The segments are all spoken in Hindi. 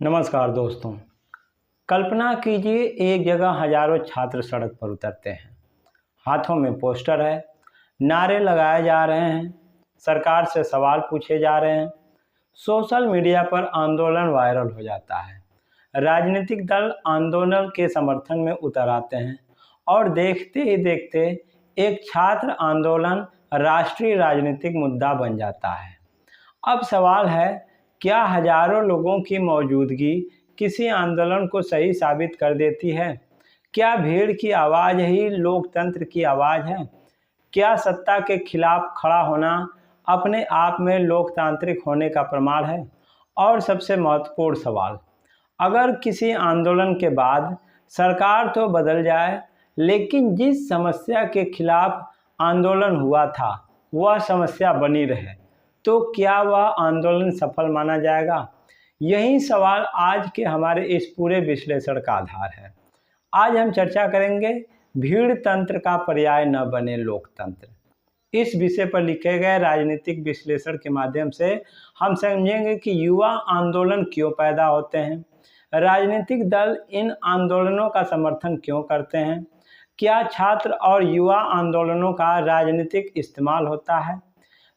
नमस्कार दोस्तों। कल्पना कीजिए एक जगह हजारों छात्र सड़क पर उतरते हैं। हाथों में पोस्टर है, नारे लगाए जा रहे हैं, सरकार से सवाल पूछे जा रहे हैं। सोशल मीडिया पर आंदोलन वायरल हो जाता है। राजनीतिक दल आंदोलन के समर्थन में उतर आते हैं और देखते ही देखते एक छात्र आंदोलन राष्ट्रीय राजनीतिक मुद्दा बन जाता है। अब सवाल है, क्या हजारों लोगों की मौजूदगी किसी आंदोलन को सही साबित कर देती है? क्या भीड़ की आवाज़ ही लोकतंत्र की आवाज़ है? क्या सत्ता के खिलाफ खड़ा होना अपने आप में लोकतांत्रिक होने का प्रमाण है? और सबसे महत्वपूर्ण सवाल, अगर किसी आंदोलन के बाद सरकार तो बदल जाए, लेकिन जिस समस्या के खिलाफ आंदोलन हुआ था वह समस्या बनी रहे, तो क्या वह आंदोलन सफल माना जाएगा? यही सवाल आज के हमारे इस पूरे विश्लेषण का आधार है। आज हम चर्चा करेंगे भीड़ तंत्र का पर्याय न बने लोकतंत्र। इस विषय पर लिखे गए राजनीतिक विश्लेषण के माध्यम से हम समझेंगे कि युवा आंदोलन क्यों पैदा होते हैं, राजनीतिक दल इन आंदोलनों का समर्थन क्यों करते हैं, क्या छात्र और युवा आंदोलनों का राजनीतिक इस्तेमाल होता है,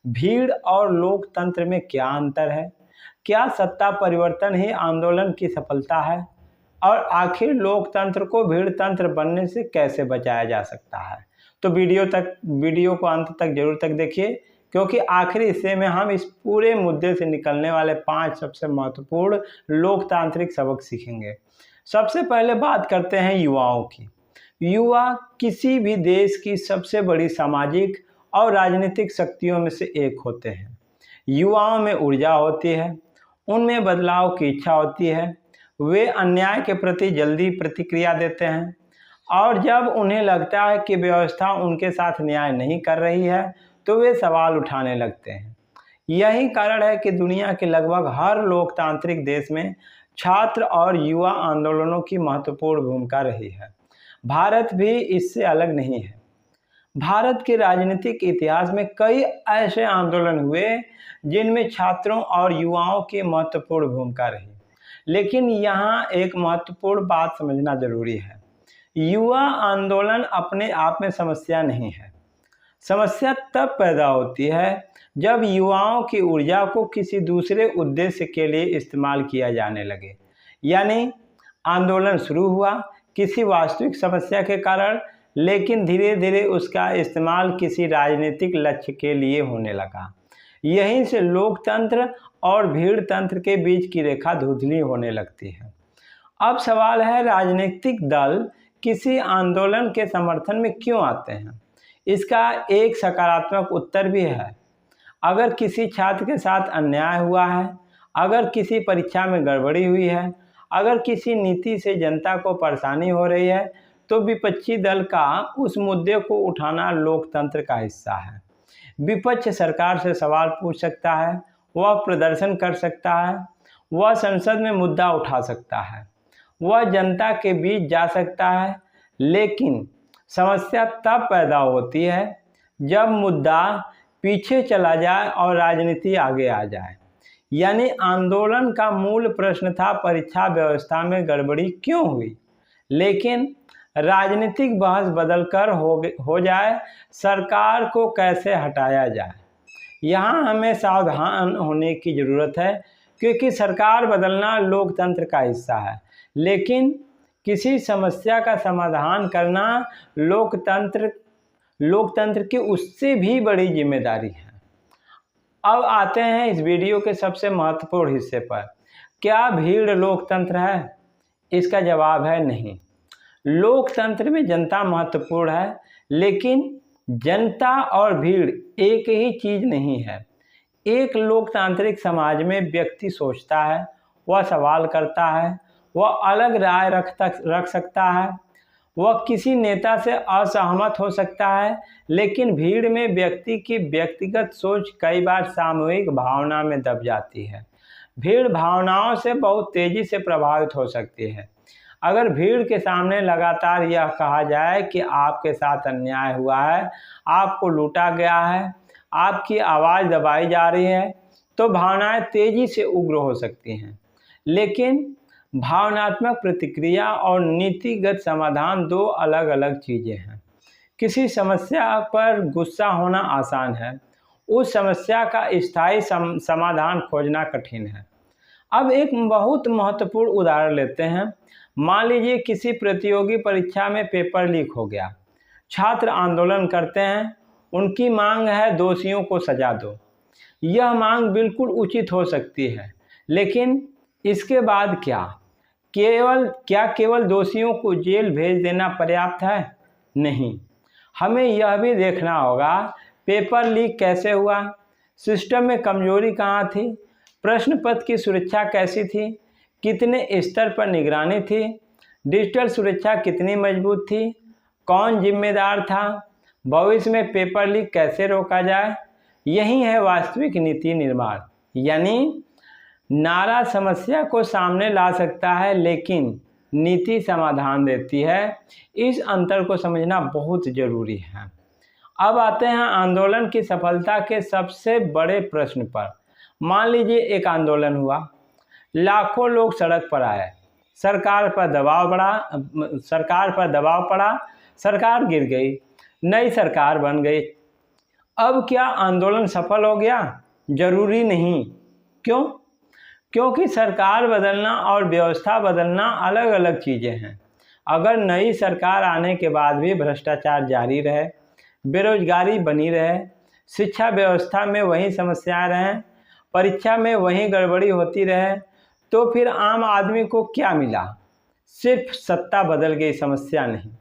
भीड़ और लोकतंत्र में क्या अंतर है, क्या सत्ता परिवर्तन ही आंदोलन की सफलता है, और आखिर लोकतंत्र को भीड़ तंत्र बनने से कैसे बचाया जा सकता है। तो वीडियो को अंत तक जरूर तक देखिए, क्योंकि आखिरी हिस्से में हम इस पूरे मुद्दे से निकलने वाले 5 सबसे महत्वपूर्ण लोकतांत्रिक सबक सीखेंगे। सबसे पहले बात करते हैं युवाओं की। युवा किसी भी देश की सबसे बड़ी सामाजिक और राजनीतिक शक्तियों में से एक होते हैं। युवाओं में ऊर्जा होती है, उनमें बदलाव की इच्छा होती है, वे अन्याय के प्रति जल्दी प्रतिक्रिया देते हैं और जब उन्हें लगता है कि व्यवस्था उनके साथ न्याय नहीं कर रही है तो वे सवाल उठाने लगते हैं। यही कारण है कि दुनिया के लगभग हर लोकतांत्रिक देश में छात्र और युवा आंदोलनों की महत्वपूर्ण भूमिका रही है। भारत भी इससे अलग नहीं है। भारत के राजनीतिक इतिहास में कई ऐसे आंदोलन हुए जिनमें छात्रों और युवाओं की महत्वपूर्ण भूमिका रही। लेकिन यहाँ एक महत्वपूर्ण बात समझना जरूरी है। युवा आंदोलन अपने आप में समस्या नहीं है। समस्या तब पैदा होती है जब युवाओं की ऊर्जा को किसी दूसरे उद्देश्य के लिए इस्तेमाल किया जाने लगे। यानी आंदोलन शुरू हुआ किसी वास्तविक समस्या के कारण, लेकिन धीरे धीरे उसका इस्तेमाल किसी राजनीतिक लक्ष्य के लिए होने लगा। यहीं से लोकतंत्र और भीड़ तंत्र के बीच की रेखा धुंधली होने लगती है। अब सवाल है, राजनीतिक दल किसी आंदोलन के समर्थन में क्यों आते हैं? इसका एक सकारात्मक उत्तर भी है। अगर किसी छात्र के साथ अन्याय हुआ है, अगर किसी परीक्षा में गड़बड़ी हुई है, अगर किसी नीति से जनता को परेशानी हो रही है, तो विपक्षी दल का उस मुद्दे को उठाना लोकतंत्र का हिस्सा है। विपक्ष सरकार से सवाल पूछ सकता है, वह प्रदर्शन कर सकता है, वह संसद में मुद्दा उठा सकता है, वह जनता के बीच जा सकता है। लेकिन समस्या तब पैदा होती है जब मुद्दा पीछे चला जाए और राजनीति आगे आ जाए। यानी आंदोलन का मूल प्रश्न था परीक्षा व्यवस्था में गड़बड़ी क्यों हुई, लेकिन राजनीतिक बहस बदलकर हो जाए सरकार को कैसे हटाया जाए। यहाँ हमें सावधान होने की ज़रूरत है, क्योंकि सरकार बदलना लोकतंत्र का हिस्सा है, लेकिन किसी समस्या का समाधान करना लोकतंत्र की उससे भी बड़ी जिम्मेदारी है। अब आते हैं इस वीडियो के सबसे महत्वपूर्ण हिस्से पर। क्या भीड़ लोकतंत्र है? इसका जवाब है नहीं। लोकतंत्र में जनता महत्वपूर्ण है, लेकिन जनता और भीड़ एक ही चीज नहीं है। एक लोकतांत्रिक समाज में व्यक्ति सोचता है, वह सवाल करता है, वह अलग राय रख सकता है, वह किसी नेता से असहमत हो सकता है। लेकिन भीड़ में व्यक्ति की व्यक्तिगत सोच कई बार सामूहिक भावना में दब जाती है। भीड़ भावनाओं से बहुत तेजी से प्रभावित हो सकती है। अगर भीड़ के सामने लगातार यह कहा जाए कि आपके साथ अन्याय हुआ है, आपको लूटा गया है, आपकी आवाज़ दबाई जा रही है, तो भावनाएं तेजी से उग्र हो सकती हैं। लेकिन भावनात्मक प्रतिक्रिया और नीतिगत समाधान दो अलग अलग चीज़ें हैं। किसी समस्या पर गुस्सा होना आसान है, उस समस्या का स्थायी समाधान खोजना कठिन है। अब एक बहुत महत्वपूर्ण उदाहरण लेते हैं। मान लीजिए किसी प्रतियोगी परीक्षा में पेपर लीक हो गया। छात्र आंदोलन करते हैं, उनकी मांग है दोषियों को सजा दो। यह मांग बिल्कुल उचित हो सकती है, लेकिन इसके बाद क्या केवल दोषियों को जेल भेज देना पर्याप्त है? नहीं, हमें यह भी देखना होगा पेपर लीक कैसे हुआ, सिस्टम में कमजोरी कहाँ थी, प्रश्न पत्र की सुरक्षा कैसी थी, कितने स्तर पर निगरानी थी, डिजिटल सुरक्षा कितनी मजबूत थी, कौन जिम्मेदार था, भविष्य में पेपर लीक कैसे रोका जाए। यही है वास्तविक नीति निर्माण। यानी नारा समस्या को सामने ला सकता है, लेकिन नीति समाधान देती है। इस अंतर को समझना बहुत जरूरी है। अब आते हैं आंदोलन की सफलता के सबसे बड़े प्रश्न पर। मान लीजिए एक आंदोलन हुआ, लाखों लोग सड़क पर आए, सरकार पर दबाव पड़ा, सरकार गिर गई, नई सरकार बन गई। अब क्या आंदोलन सफल हो गया? जरूरी नहीं। क्यों? क्योंकि सरकार बदलना और व्यवस्था बदलना अलग अलग चीज़ें हैं। अगर नई सरकार आने के बाद भी भ्रष्टाचार जारी रहे, बेरोजगारी बनी रहे, शिक्षा व्यवस्था में वही समस्याएं रहें, परीक्षा में वही गड़बड़ी होती रहे, तो फिर आम आदमी को क्या मिला? सिर्फ सत्ता बदल गई, समस्या नहीं।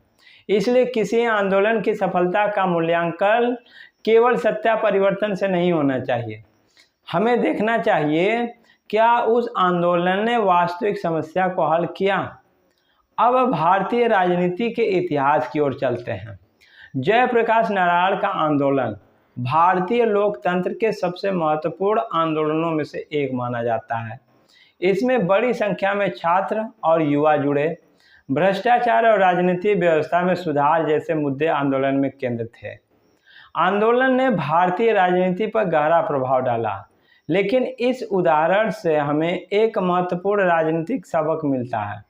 इसलिए किसी आंदोलन की सफलता का मूल्यांकन केवल सत्ता परिवर्तन से नहीं होना चाहिए। हमें देखना चाहिए क्या उस आंदोलन ने वास्तविक समस्या को हल किया। अब भारतीय राजनीति के इतिहास की ओर चलते हैं। जयप्रकाश नारायण का आंदोलन भारतीय लोकतंत्र के सबसे महत्वपूर्ण आंदोलनों में से एक माना जाता है। इसमें बड़ी संख्या में छात्र और युवा जुड़े। भ्रष्टाचार और राजनीतिक व्यवस्था में सुधार जैसे मुद्दे आंदोलन में केंद्र थे। आंदोलन ने भारतीय राजनीति पर गहरा प्रभाव डाला, लेकिन इस उदाहरण से हमें एक महत्वपूर्ण राजनीतिक सबक मिलता है।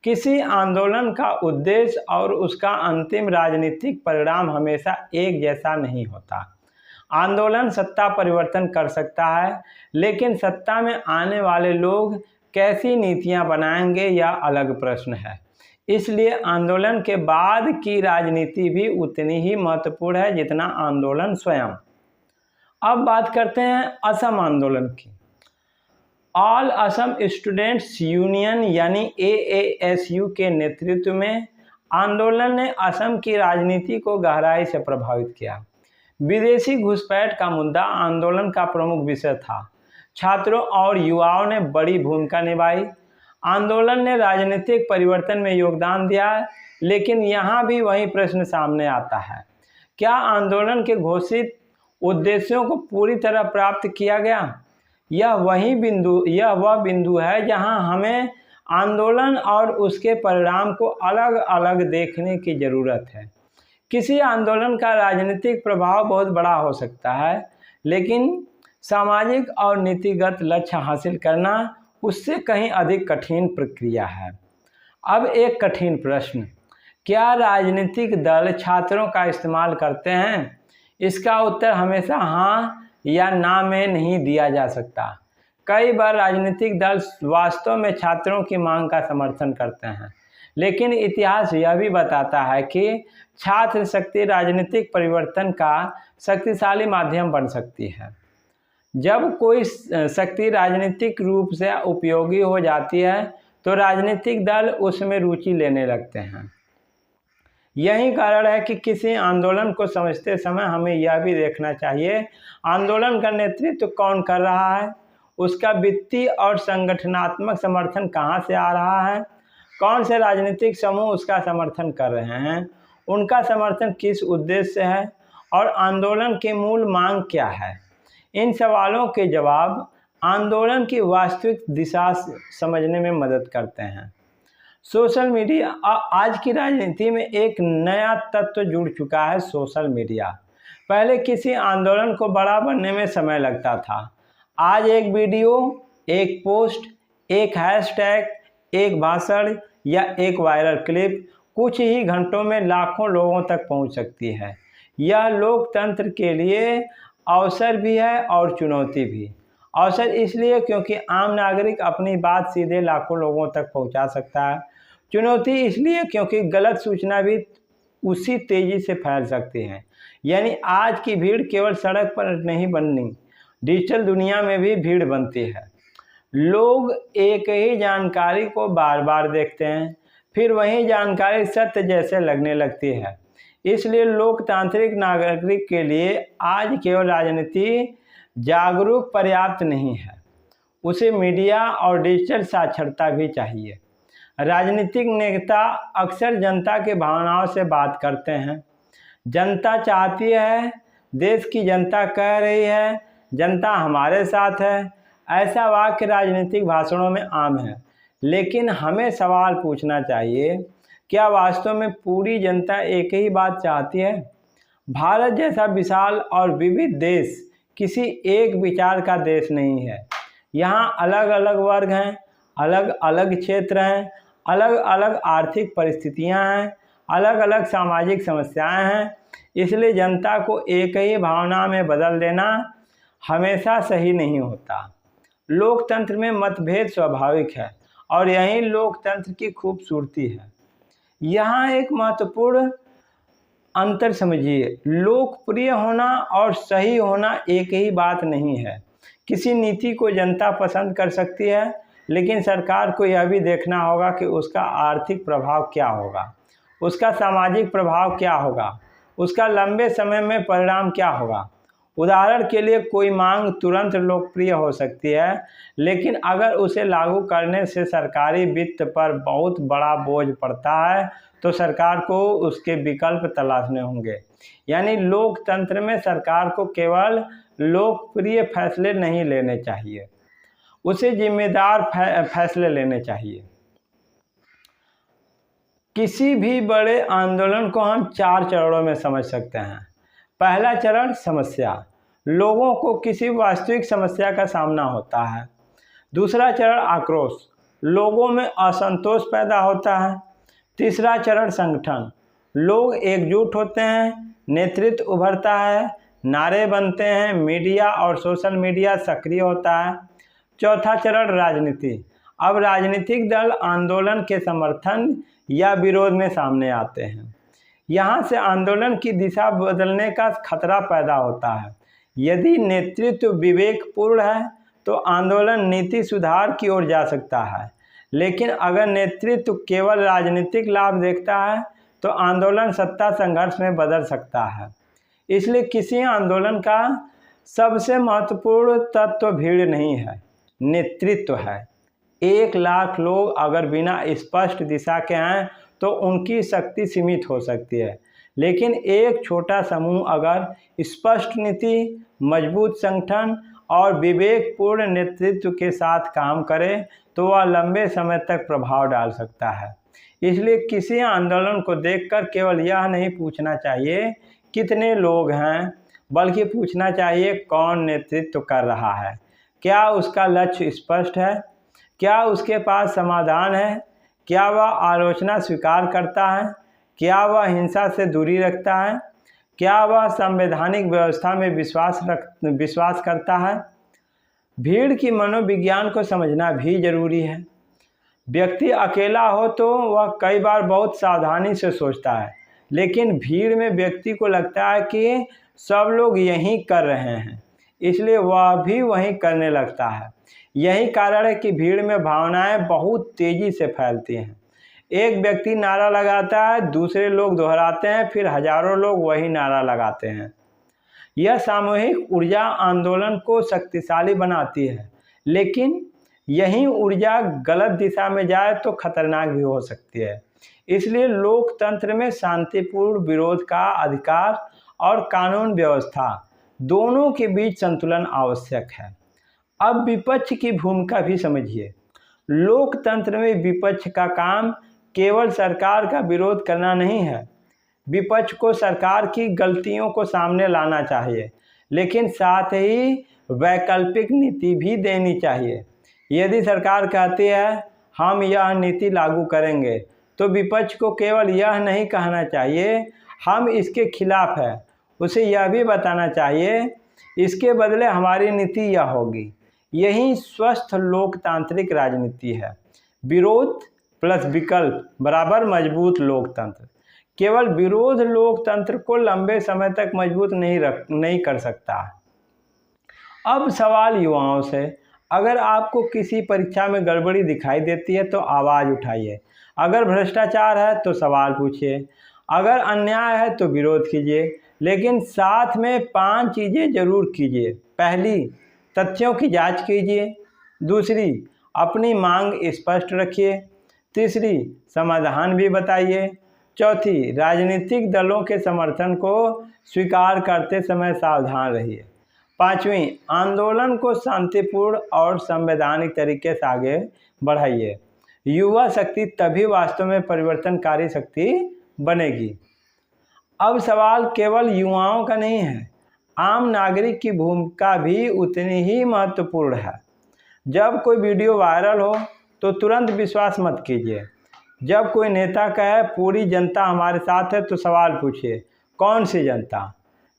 किसी आंदोलन का उद्देश्य और उसका अंतिम राजनीतिक परिणाम हमेशा एक जैसा नहीं होता। आंदोलन सत्ता परिवर्तन कर सकता है, लेकिन सत्ता में आने वाले लोग कैसी नीतियां बनाएंगे यह अलग प्रश्न है। इसलिए आंदोलन के बाद की राजनीति भी उतनी ही महत्वपूर्ण है जितना आंदोलन स्वयं। अब बात करते हैं असम आंदोलन की। ऑल असम स्टूडेंट्स यूनियन यानी AASU के नेतृत्व में आंदोलन ने असम की राजनीति को गहराई से प्रभावित किया। विदेशी घुसपैठ का मुद्दा आंदोलन का प्रमुख विषय था। छात्रों और युवाओं ने बड़ी भूमिका निभाई। आंदोलन ने राजनीतिक परिवर्तन में योगदान दिया, लेकिन यहाँ भी वही प्रश्न सामने आता है, क्या आंदोलन के घोषित उद्देश्यों को पूरी तरह प्राप्त किया गया? यह वह बिंदु है जहां हमें आंदोलन और उसके परिणाम को अलग अलग देखने की जरूरत है। किसी आंदोलन का राजनीतिक प्रभाव बहुत बड़ा हो सकता है, लेकिन सामाजिक और नीतिगत लक्ष्य हासिल करना उससे कहीं अधिक कठिन प्रक्रिया है। अब एक कठिन प्रश्न, क्या राजनीतिक दल छात्रों का इस्तेमाल करते हैं? इसका उत्तर हमेशा हाँ या ना में नहीं दिया जा सकता। कई बार राजनीतिक दल वास्तव में छात्रों की मांग का समर्थन करते हैं, लेकिन इतिहास यह भी बताता है कि छात्र शक्ति राजनीतिक परिवर्तन का शक्तिशाली माध्यम बन सकती है। जब कोई शक्ति राजनीतिक रूप से उपयोगी हो जाती है तो राजनीतिक दल उसमें रुचि लेने लगते हैं। यही कारण है कि किसी आंदोलन को समझते समय हमें यह भी देखना चाहिए आंदोलन का नेतृत्व कौन कर रहा है, उसका वित्तीय और संगठनात्मक समर्थन कहाँ से आ रहा है, कौन से राजनीतिक समूह उसका समर्थन कर रहे हैं, उनका समर्थन किस उद्देश्य से है और आंदोलन की मूल मांग क्या है। इन सवालों के जवाब आंदोलन की वास्तविक दिशा समझने में मदद करते हैं। सोशल मीडिया आज की राजनीति में एक नया तत्व जुड़ चुका है, सोशल मीडिया। पहले किसी आंदोलन को बड़ा बनने में समय लगता था। आज एक वीडियो, एक पोस्ट, एक हैशटैग, एक भाषण या एक वायरल क्लिप कुछ ही घंटों में लाखों लोगों तक पहुंच सकती है। यह लोकतंत्र के लिए अवसर भी है और चुनौती भी। अवसर इसलिए क्योंकि आम नागरिक अपनी बात सीधे लाखों लोगों तक पहुंचा सकता है। चुनौती इसलिए क्योंकि गलत सूचना भी उसी तेज़ी से फैल सकती है। यानी आज की भीड़ केवल सड़क पर नहीं बननी, डिजिटल दुनिया में भी भीड़ बनती है। लोग एक ही जानकारी को बार बार देखते हैं, फिर वही जानकारी सत्य जैसे लगने लगती है। इसलिए लोकतांत्रिक नागरिक के लिए आज केवल राजनीति जागरूक पर्याप्त नहीं है, उसे मीडिया और डिजिटल साक्षरता भी चाहिए। राजनीतिक नेता अक्सर जनता की भावनाओं से बात करते हैं। जनता चाहती है, देश की जनता कह रही है, जनता हमारे साथ है। ऐसा वाक्य राजनीतिक भाषणों में आम है, लेकिन हमें सवाल पूछना चाहिए, क्या वास्तव में पूरी जनता एक ही बात चाहती है? भारत जैसा विशाल और विविध देश किसी एक विचार का देश नहीं है। यहाँ अलग अलग वर्ग हैं, अलग अलग क्षेत्र हैं, अलग अलग आर्थिक परिस्थितियाँ हैं, अलग अलग सामाजिक समस्याएं हैं। इसलिए जनता को एक ही भावना में बदल देना हमेशा सही नहीं होता। लोकतंत्र में मतभेद स्वाभाविक है और यही लोकतंत्र की खूबसूरती है। यहाँ एक महत्वपूर्ण अंतर समझिए, लोकप्रिय होना और सही होना एक ही बात नहीं है। किसी नीति को जनता पसंद कर सकती है, लेकिन सरकार को यह भी देखना होगा कि उसका आर्थिक प्रभाव क्या होगा, उसका सामाजिक प्रभाव क्या होगा, उसका लंबे समय में परिणाम क्या होगा। उदाहरण के लिए कोई मांग तुरंत लोकप्रिय हो सकती है, लेकिन अगर उसे लागू करने से सरकारी वित्त पर बहुत बड़ा बोझ पड़ता है तो सरकार को उसके विकल्प तलाशने होंगे। यानी लोकतंत्र में सरकार को केवल लोकप्रिय फैसले नहीं लेने चाहिए, उसे जिम्मेदार फैसले लेने चाहिए। किसी भी बड़े आंदोलन को हम 4 चरणों में समझ सकते हैं। पहला चरण समस्या, लोगों को किसी वास्तविक समस्या का सामना होता है। दूसरा चरण आक्रोश, लोगों में असंतोष पैदा होता है। तीसरा चरण संगठन, लोग एकजुट होते हैं, नेतृत्व उभरता है, नारे बनते हैं, मीडिया और सोशल मीडिया सक्रिय होता है। चौथा चरण राजनीति, अब राजनीतिक दल आंदोलन के समर्थन या विरोध में सामने आते हैं। यहाँ से आंदोलन की दिशा बदलने का खतरा पैदा होता है। यदि नेतृत्व विवेकपूर्ण है तो आंदोलन नीति सुधार की ओर जा सकता है, लेकिन अगर नेतृत्व केवल राजनीतिक लाभ देखता है तो आंदोलन सत्ता संघर्ष में बदल सकता है। इसलिए किसी आंदोलन का सबसे महत्वपूर्ण तत्व भीड़ नहीं है, नेतृत्व है। 1 लाख लोग अगर बिना स्पष्ट दिशा के हैं तो उनकी शक्ति सीमित हो सकती है, लेकिन एक छोटा समूह अगर स्पष्ट नीति, मजबूत संगठन और विवेकपूर्ण नेतृत्व के साथ काम करे तो वह लंबे समय तक प्रभाव डाल सकता है। इसलिए किसी आंदोलन को देखकर केवल यह नहीं पूछना चाहिए कितने लोग हैं, बल्कि पूछना चाहिए कौन नेतृत्व कर रहा है, क्या उसका लक्ष्य स्पष्ट है, क्या उसके पास समाधान है, क्या वह आलोचना स्वीकार करता है, क्या वह हिंसा से दूरी रखता है, क्या वह संवैधानिक व्यवस्था में विश्वास करता है। भीड़ की मनोविज्ञान को समझना भी जरूरी है। व्यक्ति अकेला हो तो वह कई बार बहुत सावधानी से सोचता है, लेकिन भीड़ में व्यक्ति को लगता है कि सब लोग यही कर रहे हैं, इसलिए वह भी वही करने लगता है। यही कारण है कि भीड़ में भावनाएं बहुत तेजी से फैलती हैं। एक व्यक्ति नारा लगाता है, दूसरे लोग दोहराते हैं, फिर हजारों लोग वही नारा लगाते हैं। यह सामूहिक ऊर्जा आंदोलन को शक्तिशाली बनाती है, लेकिन यही ऊर्जा गलत दिशा में जाए तो खतरनाक भी हो सकती है। इसलिए लोकतंत्र में शांतिपूर्ण विरोध का अधिकार और कानून व्यवस्था दोनों के बीच संतुलन आवश्यक है। अब विपक्ष की भूमिका भी समझिए। लोकतंत्र में विपक्ष का काम केवल सरकार का विरोध करना नहीं है। विपक्ष को सरकार की गलतियों को सामने लाना चाहिए, लेकिन साथ ही वैकल्पिक नीति भी देनी चाहिए। यदि सरकार कहती है हम यह नीति लागू करेंगे, तो विपक्ष को केवल यह नहीं कहना चाहिए हम इसके खिलाफ है, उसे यह भी बताना चाहिए इसके बदले हमारी नीति यह होगी। यही स्वस्थ लोकतांत्रिक राजनीति है। विरोध प्लस विकल्प बराबर मजबूत लोकतंत्र। केवल विरोध लोकतंत्र को लंबे समय तक मजबूत नहीं कर सकता। अब सवाल युवाओं से, अगर आपको किसी परीक्षा में गड़बड़ी दिखाई देती है तो आवाज़ उठाइए। अगर भ्रष्टाचार है तो सवाल पूछिए। अगर अन्याय है तो विरोध कीजिए, लेकिन साथ में 5 चीज़ें जरूर कीजिए। पहली, तथ्यों की जांच कीजिए। दूसरी, अपनी मांग स्पष्ट रखिए। तीसरी, समाधान भी बताइए। चौथी, राजनीतिक दलों के समर्थन को स्वीकार करते समय सावधान रहिए। पाँचवीं, आंदोलन को शांतिपूर्ण और संवैधानिक तरीके से आगे बढ़ाइए। युवा शक्ति तभी वास्तव में परिवर्तनकारी शक्ति बनेगी। अब सवाल केवल युवाओं का नहीं है, आम नागरिक की भूमिका भी उतनी ही महत्वपूर्ण है। जब कोई वीडियो वायरल हो तो तुरंत विश्वास मत कीजिए। जब कोई नेता कहे पूरी जनता हमारे साथ है तो सवाल पूछिए, कौन सी जनता?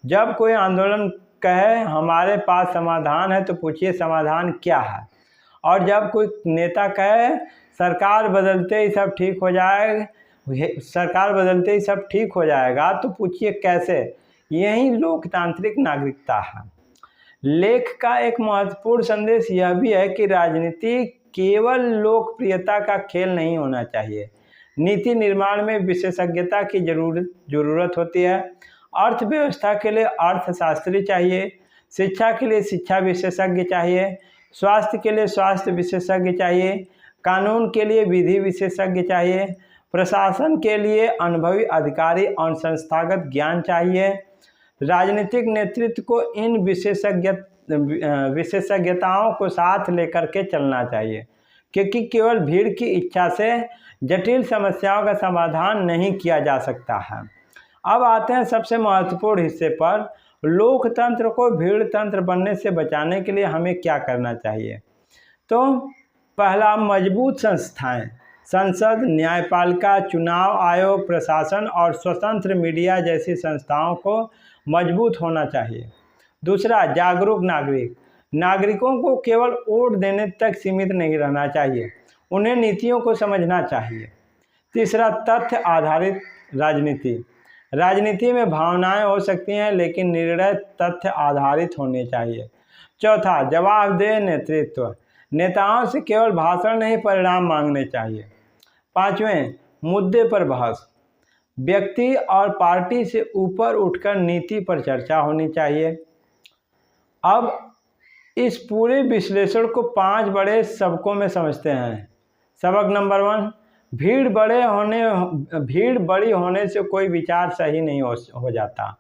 जब कोई आंदोलन कहे हमारे पास समाधान है तो पूछिए समाधान क्या है? और जब कोई नेता कहे सरकार बदलते ही सब ठीक हो जाएगा तो पूछिए कैसे? यही लोकतांत्रिक नागरिकता है। लेख का एक महत्वपूर्ण संदेश यह भी है कि राजनीति केवल लोकप्रियता का खेल नहीं होना चाहिए। नीति निर्माण में विशेषज्ञता की जरूरत होती है। अर्थव्यवस्था के लिए अर्थशास्त्री चाहिए, शिक्षा के लिए शिक्षा विशेषज्ञ चाहिए, स्वास्थ्य के लिए स्वास्थ्य विशेषज्ञ चाहिए, कानून के लिए विधि विशेषज्ञ चाहिए, प्रशासन के लिए अनुभवी अधिकारी और संस्थागत ज्ञान चाहिए। राजनीतिक नेतृत्व को इन विशेषज्ञताओं को साथ लेकर के चलना चाहिए, क्योंकि केवल भीड़ की इच्छा से जटिल समस्याओं का समाधान नहीं किया जा सकता है। अब आते हैं सबसे महत्वपूर्ण हिस्से पर, लोकतंत्र को भीड़ तंत्र बनने से बचाने के लिए हमें क्या करना चाहिए। तो पहला, मजबूत संस्थाएं, संसद, न्यायपालिका, चुनाव आयोग, प्रशासन और स्वतंत्र मीडिया जैसी संस्थाओं को मजबूत होना चाहिए। दूसरा, जागरूक नागरिक, नागरिकों को केवल वोट देने तक सीमित नहीं रहना चाहिए, उन्हें नीतियों को समझना चाहिए। तीसरा, तथ्य आधारित राजनीति, राजनीति में भावनाएं हो सकती हैं लेकिन निर्णय तथ्य आधारित होने चाहिए। चौथा, जवाबदेह नेतृत्व, नेताओं से केवल भाषण नहीं परिणाम मांगने चाहिए। पांचवें, मुद्दे पर बहस, व्यक्ति और पार्टी से ऊपर उठकर नीति पर चर्चा होनी चाहिए। अब इस पूरे विश्लेषण को 5 बड़े सबकों में समझते हैं। सबक नंबर 1, भीड़ बड़ी होने से कोई विचार सही नहीं हो जाता।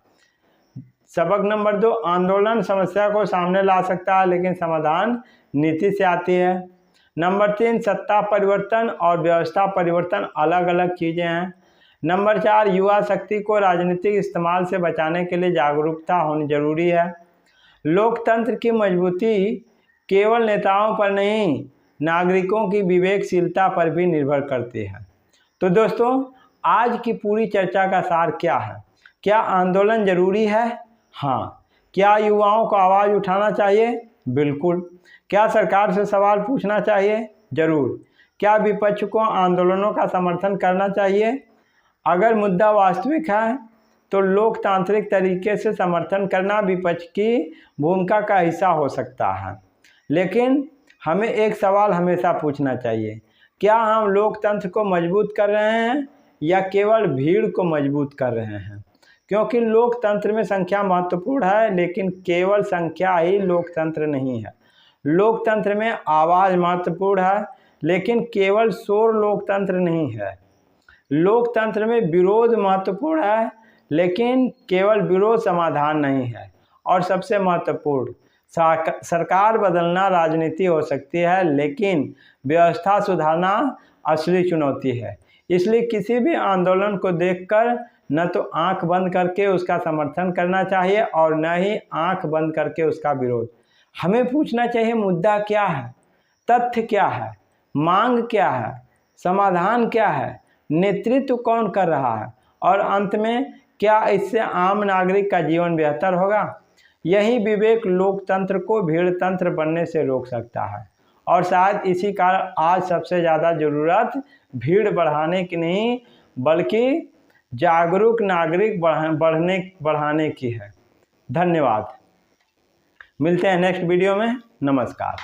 सबक नंबर 2, आंदोलन समस्या को सामने ला सकता है लेकिन समाधान नीति से आती है। नंबर 3, सत्ता परिवर्तन और व्यवस्था परिवर्तन अलग अलग चीज़ें हैं। नंबर 4, युवा शक्ति को राजनीतिक इस्तेमाल से बचाने के लिए जागरूकता होनी जरूरी है। लोकतंत्र की मजबूती केवल नेताओं पर नहीं, नागरिकों की विवेकशीलता पर भी निर्भर करती है। तो दोस्तों, आज की पूरी चर्चा का सार क्या है? क्या आंदोलन जरूरी है? हाँ। क्या युवाओं को आवाज़ उठाना चाहिए? बिल्कुल। क्या सरकार से सवाल पूछना चाहिए? जरूर। क्या विपक्ष को आंदोलनों का समर्थन करना चाहिए? अगर मुद्दा वास्तविक है तो लोकतांत्रिक तरीके से समर्थन करना विपक्ष की भूमिका का हिस्सा हो सकता है। लेकिन हमें एक सवाल हमेशा पूछना चाहिए, क्या हम लोकतंत्र को मजबूत कर रहे हैं या केवल भीड़ को मजबूत कर रहे हैं? क्योंकि लोकतंत्र में संख्या महत्वपूर्ण है, लेकिन केवल संख्या ही लोकतंत्र नहीं है। लोकतंत्र में आवाज़ महत्वपूर्ण है, लेकिन केवल शोर लोकतंत्र नहीं है। लोकतंत्र में विरोध महत्वपूर्ण है, लेकिन केवल विरोध समाधान नहीं है। और सबसे महत्वपूर्ण, सरकार बदलना राजनीति हो सकती है, लेकिन व्यवस्था सुधारना असली चुनौती है। इसलिए किसी भी आंदोलन को देखकर न तो आंख बंद करके उसका समर्थन करना चाहिए और न ही आंख बंद करके उसका विरोध। हमें पूछना चाहिए मुद्दा क्या है, तथ्य क्या है, मांग क्या है, समाधान क्या है, नेतृत्व कौन कर रहा है और अंत में क्या इससे आम नागरिक का जीवन बेहतर होगा। यही विवेक लोकतंत्र को भीड़ तंत्र बनने से रोक सकता है। और शायद इसी कारण आज सबसे ज़्यादा ज़रूरत भीड़ बढ़ाने की नहीं बल्कि जागरूक नागरिक बढ़ाने की है। धन्यवाद। मिलते हैं नेक्स्ट वीडियो में। नमस्कार।